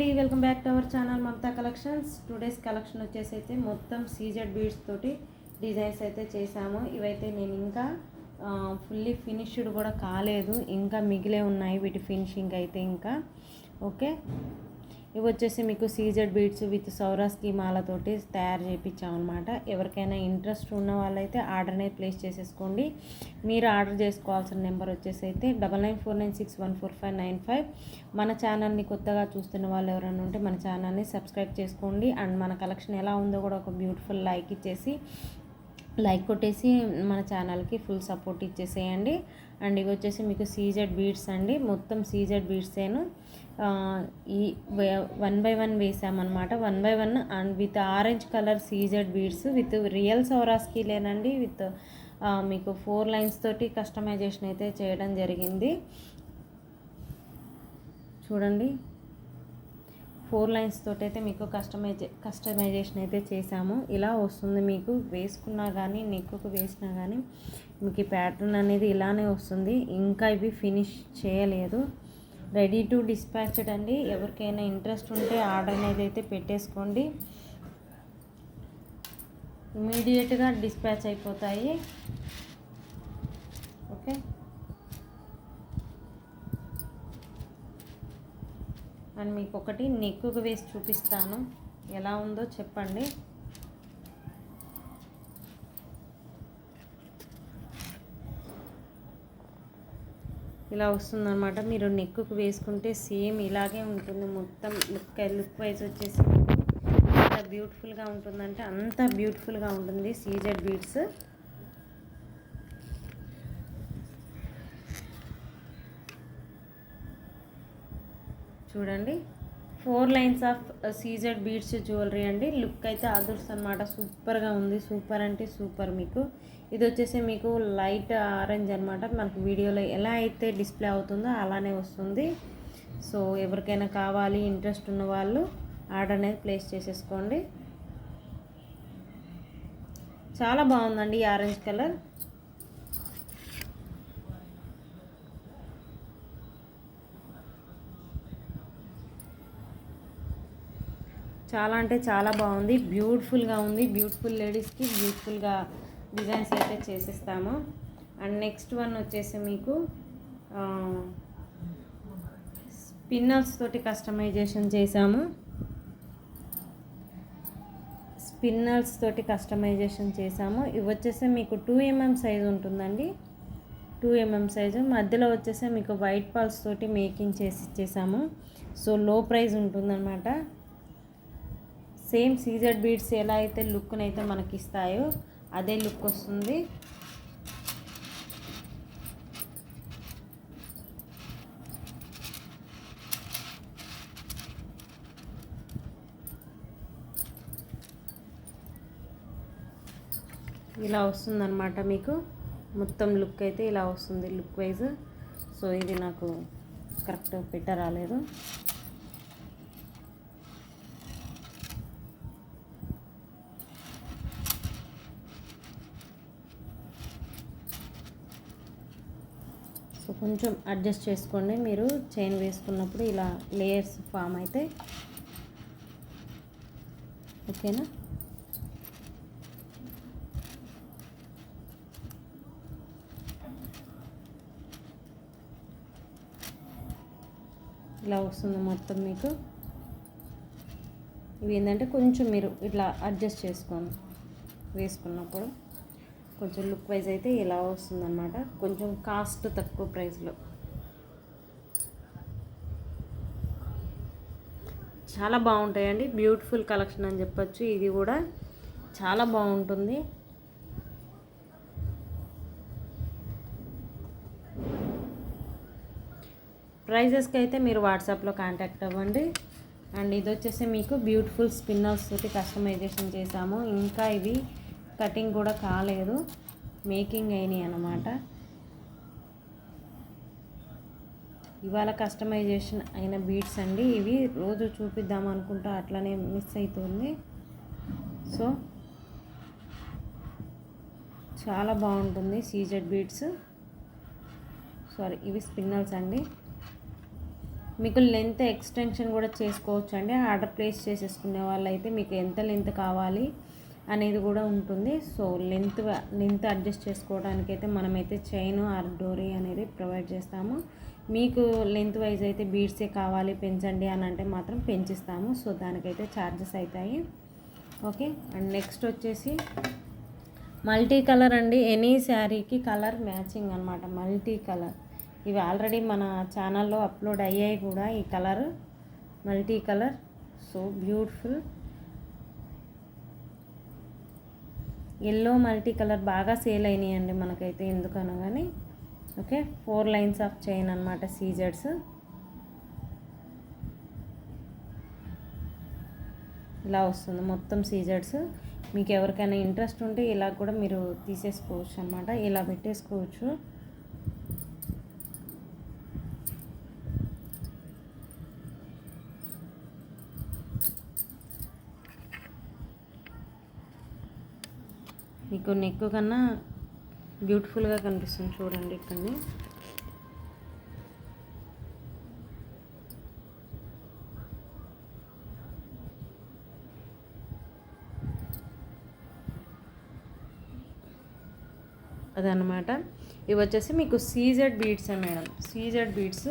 Welcome back to our channel Mamata collections. Today's collection వచ్చేసి అయితే మొత్తం సీజెడ్ బీడ్స్ తోటి డిజైన్స్ అయితే చేసాము. ఇవైతే నేను ఇంకా ఫుల్లీ ఫినిష్డ్ కూడా కాలేదు, ఇంకా మిగిలే ఉన్నాయి వీటి ఫినిషింగ్ అయితే ఇంకా. ఓకే, ఇవి వచ్చేసి మీకు సీజెడ్ బీడ్స్ విత్ సౌరాస్కి మాలతోటి తయారు చేయించాము అనమాట. ఎవరికైనా ఇంట్రెస్ట్ ఉన్న వాళ్ళైతే ఆర్డర్ అనేది ప్లేస్ చేసేసుకోండి. మీరు ఆర్డర్ చేసుకోవాల్సిన నెంబర్ వచ్చేసి అయితే 9949614595. మన ఛానల్ని కొత్తగా చూస్తున్న వాళ్ళు ఎవరైనా ఉంటే మన ఛానల్ని సబ్స్క్రైబ్ చేసుకోండి. అండ్ మన కలెక్షన్ ఎలా ఉందో కూడా ఒక బ్యూటిఫుల్ లైక్ కొట్టేసి మన ఛానల్కి ఫుల్ సపోర్ట్ ఇచ్చేసేయండి. అండ్ ఇవి వచ్చేసి మీకు సీజెడ్ బీడ్స్ అండి, మొత్తం సీజెడ్ బీడ్సేను. ఈ 1 by 1 వేసామన్నమాట. 1 by 1 and with orange colour CZ beads with real Swarovski లేనండి, విత్ మీకు 4 lines తోటి కస్టమైజేషన్ అయితే చేయడం జరిగింది. చూడండి, 4 lines తోటి అయితే మీకు కస్టమైజేషన్ అయితే చేసాము. ఇలా వస్తుంది మీకు, వేసుకున్నా కానీ నెక్కుకు వేసినా కానీ మీకు ఈ ప్యాటర్న్ అనేది ఇలానే వస్తుంది. ఇంకా ఇవి ఫినిష్ చేయలేదు, రెడీ టు డిస్పాచ్డ్ అండి. ఎవరికైనా ఇంట్రెస్ట్ ఉంటే ఆర్డర్ అనేది అయితే పెట్టేసుకోండి, ఇమీడియట్గా డిస్పాచ్ అయిపోతాయి. ఓకే, అండ్ మీకు ఒకటి నెక్కుకు వేసి చూపిస్తాను, ఎలా ఉందో చెప్పండి. ఇలా వస్తుందన్నమాట. మీరు నెక్కుకు వేసుకుంటే సేమ్ ఇలాగే ఉంటుంది. మొత్తం లుక్ వైజ్ వచ్చేసి ఎంత బ్యూటిఫుల్గా ఉంటుందంటే అంత బ్యూటిఫుల్గా ఉంటుంది సీజెడ్ బీడ్స్. చూడండి, 4 lines of CZ beads jewellery అండి. లుక్ అయితే అదర్స్ అనమాట, సూపర్గా ఉంది. సూపర్ అంటే సూపర్. మీకు ఇది వచ్చేసి మీకు లైట్ ఆరెంజ్ అనమాట. మనకు వీడియోలో ఎలా అయితే డిస్ప్లే అవుతుందో అలానే వస్తుంది. సో ఎవరికైనా కావాలి ఇంట్రెస్ట్ ఉన్న వాళ్ళు ఆర్డర్ అనేది ప్లేస్ చేసేసుకోండి. చాలా బాగుందండి ఈ ఆరెంజ్ కలర్. చాలా అంటే చాలా బాగుంది, బ్యూటిఫుల్గా ఉంది. బ్యూటిఫుల్ లేడీస్కి బ్యూటిఫుల్గా డిజైన్స్ అయితే చేసేస్తాము. అండ్ నెక్స్ట్ వన్ వచ్చేసి మీకు స్పిన్నల్స్ తోటి కస్టమైజేషన్ చేసాము. ఇవి వచ్చేసి మీకు 2 mm సైజు ఉంటుందండి. 2 mm సైజు మధ్యలో వచ్చేసి మీకు వైట్ పాల్స్ తోటి మేకింగ్ చేసి ఇచ్చేసాము. సో లో ప్రైస్ ఉంటుందన్నమాట. సేమ్ సీజెడ్ బీడ్స్ ఎలా అయితే లుక్ని అయితే మనకి ఇస్తాయో అదే లుక్ వస్తుంది. ఇలా వస్తుందన్నమాట. మీకు మొత్తం లుక్ అయితే ఇలా వస్తుంది లుక్ వైజ్. సో ఇది నాకు కరెక్ట్ రాలేదు. సో కొంచెం అడ్జస్ట్ చేసుకోండి మీరు చైన్ వేసుకున్నప్పుడు, ఇలా లేయర్స్ ఫామ్ అయితే. ఓకేనా, ఇలా వస్తుంది మొత్తం మీకు. ఇవి ఏంటంటే కొంచెం మీరు ఇట్లా అడ్జస్ట్ చేసుకోండి వేసుకున్నప్పుడు. కొంచెం లుక్ వైజ్ అయితే ఇలా వస్తుందన్నమాట, కొంచెం కాస్ట్ తక్కువ ప్రైస్లో. చాలా బాగుంటాయండి, బ్యూటిఫుల్ కలెక్షన్ అని చెప్పొచ్చు. ఇది కూడా చాలా బాగుంటుంది. ప్రైజెస్కి అయితే మీరు వాట్సాప్లో కాంటాక్ట్ అవ్వండి. అండ్ ఇది వచ్చేసి మీకు బ్యూటిఫుల్ స్పిన్నర్స్ తోటి కస్టమైజేషన్ చేసాము. ఇంకా ఇవి కటింగ్ కూడా కాలేదు, మేకింగ్ అయినాయి అన్నమాట. ఇవాళ కస్టమైజేషన్ అయిన బీడ్స్ అండి ఇవి. రోజు చూపిద్దాం అనుకుంటా అట్లనే మిస్ అవుతుంది. సో చాలా బాగుంటుంది సీజెడ్ బీడ్స్. ఇవి స్పిన్నల్స్ అండి. మీకు లెంత్ ఎక్స్టెన్షన్ కూడా చేసుకోవచ్చు అండి. ఆర్డర్ ప్లేస్ చేసేసుకునే వాళ్ళైతే మీకు ఎంత లెంత్ కావాలి అనేది కూడా ఉంటుంది. సో లెంత్ అడ్జస్ట్ చేసుకోవడానికైతే మనమైతే చైన్ ఆర్ డోరీ అనేది ప్రొవైడ్ చేస్తాము. మీకు లెంత్ వైజ్ అయితే బీడ్సే కావాలి పెంచండి అని అంటే మాత్రం పెంచిస్తాము. సో దానికైతే ఛార్జెస్ అవుతాయి. ఓకే. అండ్ నెక్స్ట్ వచ్చేసి మల్టీ కలర్ అండి. ఎనీ శారీకి కలర్ మ్యాచింగ్ అనమాట, మల్టీ కలర్. ఇవి ఆల్రెడీ మన ఛానల్లో అప్లోడ్ అయ్యాయి కూడా. ఈ colour multi colour so beautiful. Yellow multi colour బాగా సేల్ అయినాయండి మనకైతే, ఎందుకనో కానీ. ఓకే. 4 లైన్స్ ఆఫ్ చైన్ అనమాట, సీజెడ్స్. ఇలా వస్తుంది మొత్తం సీజెడ్స్. మీకు ఎవరికైనా ఇంట్రెస్ట్ ఉంటే ఇలా కూడా మీరు తీసేసుకోవచ్చు అనమాట, ఇలా పెట్టేసుకోవచ్చు. మీకు నెక్ కన్నా బ్యూటిఫుల్గా కనిపిస్తుంది చూడండి ఇక్కడనే. అదనమాట. ఇవి వచ్చేసి మీకు సీజెడ్ బీడ్సే మేడం, సీజెడ్ బీడ్స్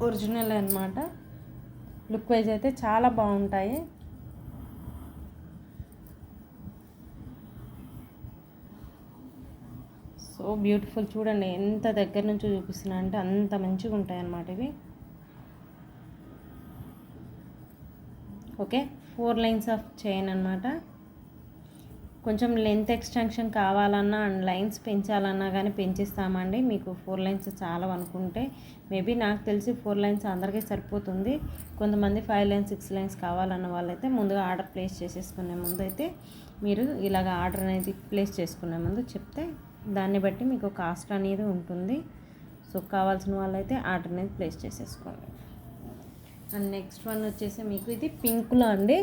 ఒరిజినల్ అనమాట. లుక్ వైజ్ అయితే చాలా బాగుంటాయి. So beautiful. చూడండి ఎంత దగ్గర నుంచి చూపిస్తున్నా అంటే అంత మంచిగా ఉంటాయి అన్నమాట ఇవి. ఓకే. 4 లైన్స్ ఆఫ్ చైన్ అనమాట. కొంచెం లెంత్ ఎక్స్టెన్షన్ కావాలన్నా అండ్ లైన్స్ పెంచాలన్నా కానీ పెంచిస్తామండి. మీకు 4 లైన్స్ చాలా అనుకుంటే మేబీ నాకు తెలిసి 4 లైన్స్ అందరికీ సరిపోతుంది. కొంతమంది 5 లైన్స్ 6 లైన్స్ కావాలన్న వాళ్ళైతే ముందుగా ఆర్డర్ ప్లేస్ చేసేసుకునే ముందు అయితే మీరు ఇలాగ ఆర్డర్ అనేది ప్లేస్ చేసుకునే ముందు చెప్తే దాన్ని బట్టి మీకు కాస్ట్ అనేది ఉంటుంది. సో కావాల్సిన వాళ్ళైతే ఆర్డర్ అనేది ప్లేస్ చేసేసుకోండి. అండ్ నెక్స్ట్ వన్ వచ్చేసి మీకు ఇది పింక్లో అండి.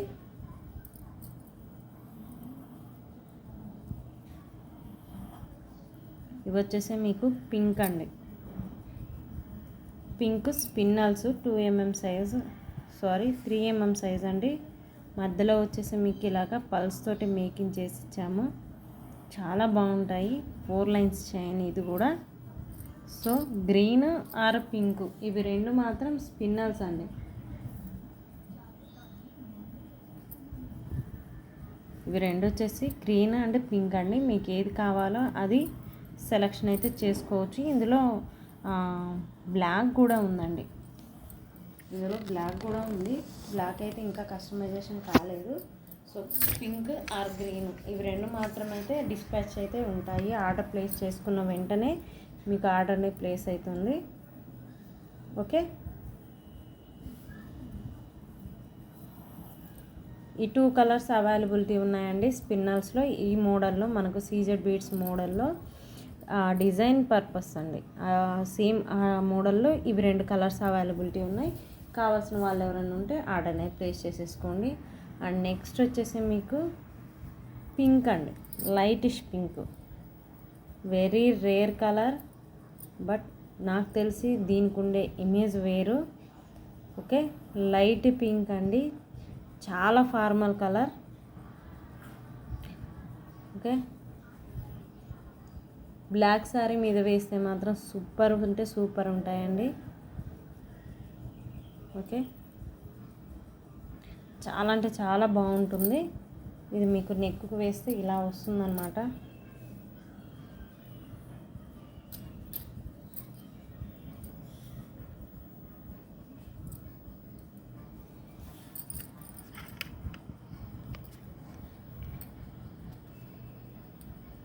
ఇవి వచ్చేసి మీకు పింక్ అండి. Pink spinels 2 mm size, 3 mm size అండి. మధ్యలో వచ్చేసి మీకు ఇలాగ పల్స్ తోటి మేకింగ్ చేసి ఇచ్చాము. చాలా బాగుంటాయి. 4 లైన్స్ చైన్ ఇది కూడా. సో గ్రీన్ ఆర్ పింక్ ఇవి రెండు మాత్రం స్పిన్నల్స్ అండి. ఇవి రెండు వచ్చేసి గ్రీన్ అండ్ పింక్ అండి. మీకు ఏది కావాలో అది సెలెక్షన్ అయితే చేసుకోవచ్చు. ఇందులో బ్లాక్ కూడా ఉందండి, ఇందులో బ్లాక్ కూడా ఉంది. బ్లాక్ అయితే ఇంకా కస్టమైజేషన్ కాలేదు. సో పింక్ ఆర్ గ్రీన్ ఇవి రెండు మాత్రమైతే డిస్పాచ్ అయితే ఉంటాయి. ఆర్డర్ ప్లేస్ చేసుకున్న వెంటనే మీకు ఆర్డర్ అనేది ప్లేస్ అవుతుంది. ఓకే. ఈ 2 కలర్స్ అవైలబిలిటీ ఉన్నాయండి స్పిన్నల్స్లో. ఈ మోడల్లో మనకు సీజెడ్ బీడ్స్ మోడల్లో డిజైన్ పర్పస్ అండి. సేమ్ మోడల్లో ఇవి 2 కలర్స్ అవైలబిలిటీ ఉన్నాయి. కావాల్సిన వాళ్ళు ఎవరైనా ఉంటే ఆర్డర్ అనేది ప్లేస్ చేసేసుకోండి. అండ్ నెక్స్ట్ వచ్చేసి మీకు పింక్ అండి, lightish pink. Very rare colour, but నాకు తెలిసి దీనికి ఉండే ఇమేజ్ వేరు. ఓకే. లైట్ పింక్ అండి, చాలా formal colour. Okay. Black sari మీద వేస్తే మాత్రం సూపర్ ఉంటే సూపర్ ఉంటాయండి. ఓకే. చాలా అంటే చాలా బాగుంటుంది. ఇది మీకు నెక్కు వేస్తే ఇలా వస్తుందన్నమాట.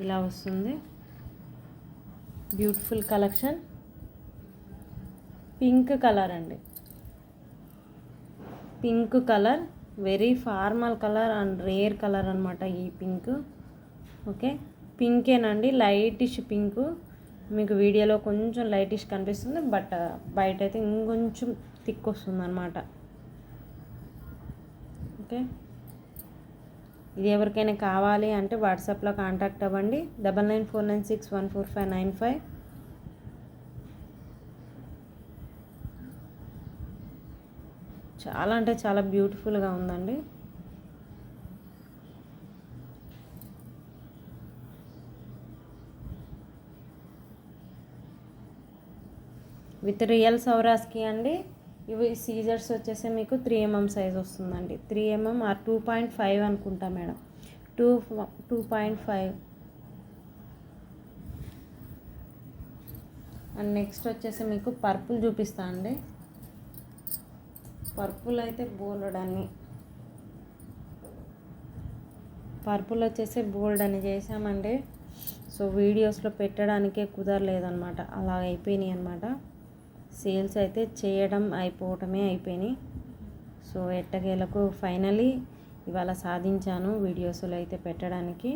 ఇలా వస్తుంది. Beautiful collection. పింక్ కలర్ అండి, pink colour very formal colour and rare colour అనమాట ఈ పింక్. ఓకే. పింకేనండి, లైటిష్ పింక్. మీకు వీడియోలో కొంచెం లైటిష్ కనిపిస్తుంది, బట్ బయట అయితే ఇంకొంచెం థిక్ వస్తుంది అనమాట. ఓకే. ఇది ఎవరికైనా కావాలి అంటే వాట్సాప్లో కాంటాక్ట్ అవ్వండి. 9949614595. చాలా అంటే చాలా బ్యూటిఫుల్గా ఉందండి. విత్ రియల్ సౌరాస్కి అండి. ఇవి సీజర్స్ వచ్చేసి మీకు 3mm సైజ్ వస్తుందండి. 3mm ఆర్ 2.5 అనుకుంటా మేడం. 2.5. అండ్ నెక్స్ట్ వచ్చేసి మీకు పర్పుల్ చూపిస్తా అండి. పర్పుల్ అయితే బోల్డ్ అని, పర్పుల్ వచ్చేసి బోల్డ్ అని చేసామండి. సో వీడియోస్లో పెట్టడానికే కుదరలేదన్నమాట, అలా అయిపోయినాయి అనమాట. సేల్స్ అయితే చేయడం అయిపోవటమే అయిపోయినాయి. సో ఎట్టకేలకు ఫైనలీ ఇవాళ సాధించాను వీడియోస్లో అయితే పెట్టడానికి.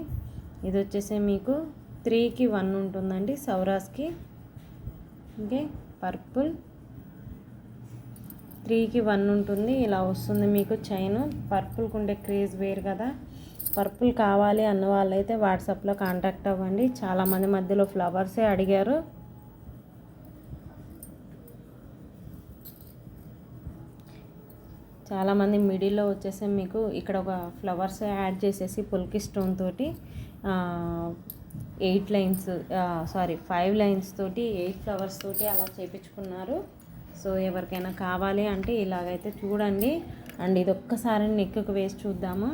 ఇది వచ్చేసి మీకు 3కి 1 ఉంటుందండి సౌరాస్కి. ఓకే, పర్పుల్ 3కి 1 ఉంటుంది. ఇలా వస్తుంది మీకు చైను. పర్పుల్కి ఉండే క్రేజ్ వేరు కదా. పర్పుల్ కావాలి అన్న వాళ్ళైతే వాట్సాప్లో కాంటాక్ట్ అవ్వండి. చాలామంది మధ్యలో ఫ్లవర్సే అడిగారు. చాలామంది మిడిల్లో వచ్చేసి మీకు ఇక్కడ ఒక ఫ్లవర్స్ యాడ్ చేసేసి పుల్కి స్టోన్ తోటి 8 లైన్స్ 5 లైన్స్ తోటి 8 ఫ్లవర్స్ తోటి అలా చేయించుకున్నారు. సో ఎవరికైనా కావాలి అంటే ఇలాగైతే చూడండి. అండ్ ఇది ఒక్కసారి నెక్కు వేసి చూద్దాము.